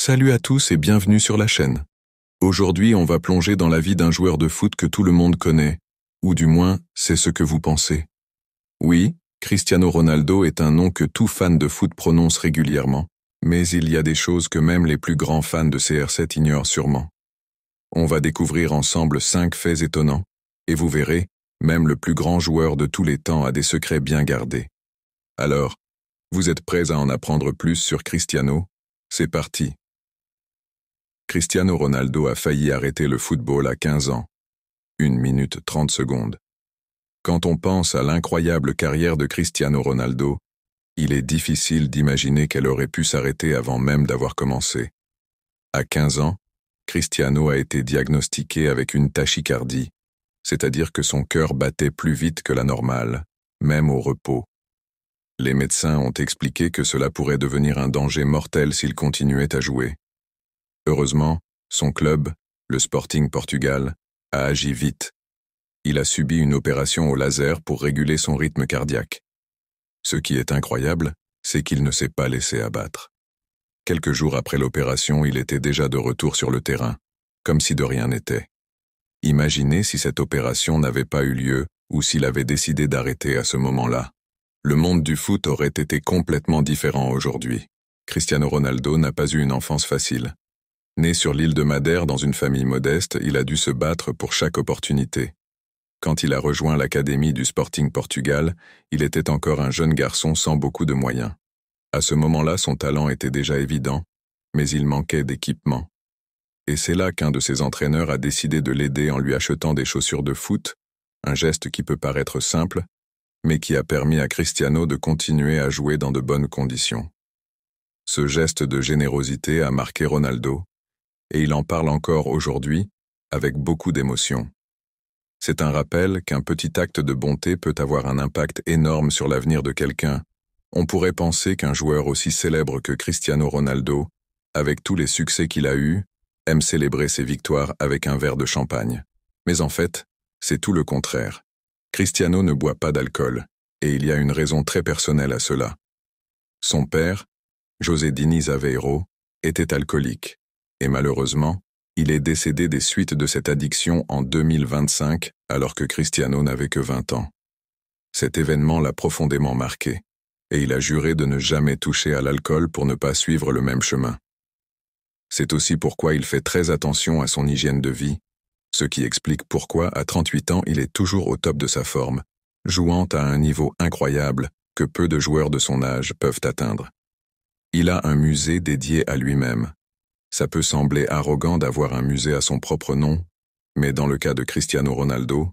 Salut à tous et bienvenue sur la chaîne. Aujourd'hui, on va plonger dans la vie d'un joueur de foot que tout le monde connaît, ou du moins, c'est ce que vous pensez. Oui, Cristiano Ronaldo est un nom que tout fan de foot prononce régulièrement, mais il y a des choses que même les plus grands fans de CR7 ignorent sûrement. On va découvrir ensemble 5 faits étonnants, et vous verrez, même le plus grand joueur de tous les temps a des secrets bien gardés. Alors, vous êtes prêts à en apprendre plus sur Cristiano? C'est parti. Cristiano Ronaldo a failli arrêter le football à 15 ans. 1 minute 30 secondes. Quand on pense à l'incroyable carrière de Cristiano Ronaldo, il est difficile d'imaginer qu'elle aurait pu s'arrêter avant même d'avoir commencé. À 15 ans, Cristiano a été diagnostiqué avec une tachycardie, c'est-à-dire que son cœur battait plus vite que la normale, même au repos. Les médecins ont expliqué que cela pourrait devenir un danger mortel s'il continuait à jouer. Heureusement, son club, le Sporting Portugal, a agi vite. Il a subi une opération au laser pour réguler son rythme cardiaque. Ce qui est incroyable, c'est qu'il ne s'est pas laissé abattre. Quelques jours après l'opération, il était déjà de retour sur le terrain, comme si de rien n'était. Imaginez si cette opération n'avait pas eu lieu ou s'il avait décidé d'arrêter à ce moment-là. Le monde du foot aurait été complètement différent aujourd'hui. Cristiano Ronaldo n'a pas eu une enfance facile. Né sur l'île de Madère dans une famille modeste, il a dû se battre pour chaque opportunité. Quand il a rejoint l'académie du Sporting Portugal, il était encore un jeune garçon sans beaucoup de moyens. À ce moment-là, son talent était déjà évident, mais il manquait d'équipement. Et c'est là qu'un de ses entraîneurs a décidé de l'aider en lui achetant des chaussures de foot, un geste qui peut paraître simple, mais qui a permis à Cristiano de continuer à jouer dans de bonnes conditions. Ce geste de générosité a marqué Ronaldo, et il en parle encore aujourd'hui, avec beaucoup d'émotion. C'est un rappel qu'un petit acte de bonté peut avoir un impact énorme sur l'avenir de quelqu'un. On pourrait penser qu'un joueur aussi célèbre que Cristiano Ronaldo, avec tous les succès qu'il a eus, aime célébrer ses victoires avec un verre de champagne. Mais en fait, c'est tout le contraire. Cristiano ne boit pas d'alcool, et il y a une raison très personnelle à cela. Son père, José Diniz Aveiro, était alcoolique. Et malheureusement, il est décédé des suites de cette addiction en 2025, alors que Cristiano n'avait que 20 ans. Cet événement l'a profondément marqué, et il a juré de ne jamais toucher à l'alcool pour ne pas suivre le même chemin. C'est aussi pourquoi il fait très attention à son hygiène de vie, ce qui explique pourquoi, à 38 ans, il est toujours au top de sa forme, jouant à un niveau incroyable que peu de joueurs de son âge peuvent atteindre. Il a un musée dédié à lui-même. Ça peut sembler arrogant d'avoir un musée à son propre nom, mais dans le cas de Cristiano Ronaldo,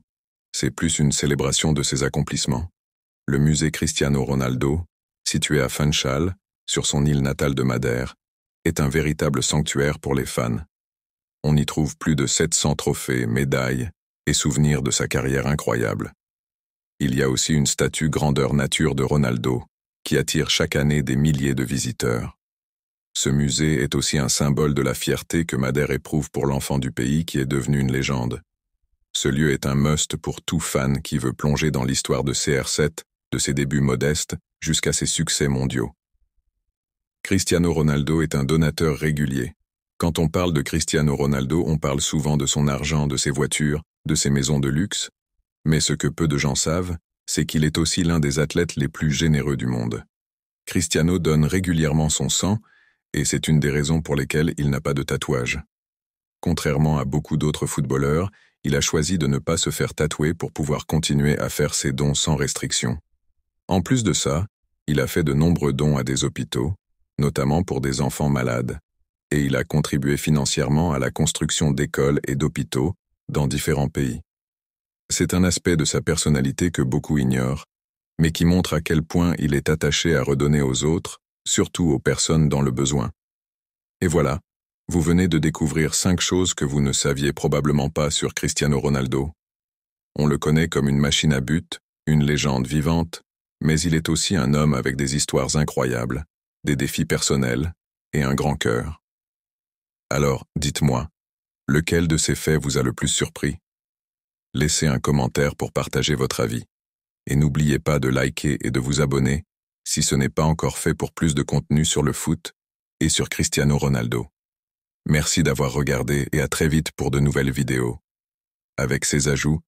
c'est plus une célébration de ses accomplissements. Le musée Cristiano Ronaldo, situé à Funchal, sur son île natale de Madère, est un véritable sanctuaire pour les fans. On y trouve plus de 700 trophées, médailles et souvenirs de sa carrière incroyable. Il y a aussi une statue grandeur nature de Ronaldo, qui attire chaque année des milliers de visiteurs. Ce musée est aussi un symbole de la fierté que Madère éprouve pour l'enfant du pays qui est devenu une légende. Ce lieu est un must pour tout fan qui veut plonger dans l'histoire de CR7, de ses débuts modestes jusqu'à ses succès mondiaux. Cristiano Ronaldo est un donateur régulier. Quand on parle de Cristiano Ronaldo, on parle souvent de son argent, de ses voitures, de ses maisons de luxe, mais ce que peu de gens savent, c'est qu'il est aussi l'un des athlètes les plus généreux du monde. Cristiano donne régulièrement son sang, et c'est une des raisons pour lesquelles il n'a pas de tatouage. Contrairement à beaucoup d'autres footballeurs, il a choisi de ne pas se faire tatouer pour pouvoir continuer à faire ses dons sans restriction. En plus de ça, il a fait de nombreux dons à des hôpitaux, notamment pour des enfants malades, et il a contribué financièrement à la construction d'écoles et d'hôpitaux dans différents pays. C'est un aspect de sa personnalité que beaucoup ignorent, mais qui montre à quel point il est attaché à redonner aux autres, surtout aux personnes dans le besoin. Et voilà, vous venez de découvrir 5 choses que vous ne saviez probablement pas sur Cristiano Ronaldo. On le connaît comme une machine à but, une légende vivante, mais il est aussi un homme avec des histoires incroyables, des défis personnels et un grand cœur. Alors, dites-moi, lequel de ces faits vous a le plus surpris? Laissez un commentaire pour partager votre avis. Et n'oubliez pas de liker et de vous abonner si ce n'est pas encore fait pour plus de contenu sur le foot et sur Cristiano Ronaldo. Merci d'avoir regardé et à très vite pour de nouvelles vidéos. Avec ces ajouts,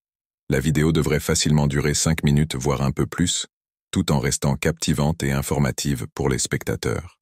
la vidéo devrait facilement durer 5 minutes voire un peu plus, tout en restant captivante et informative pour les spectateurs.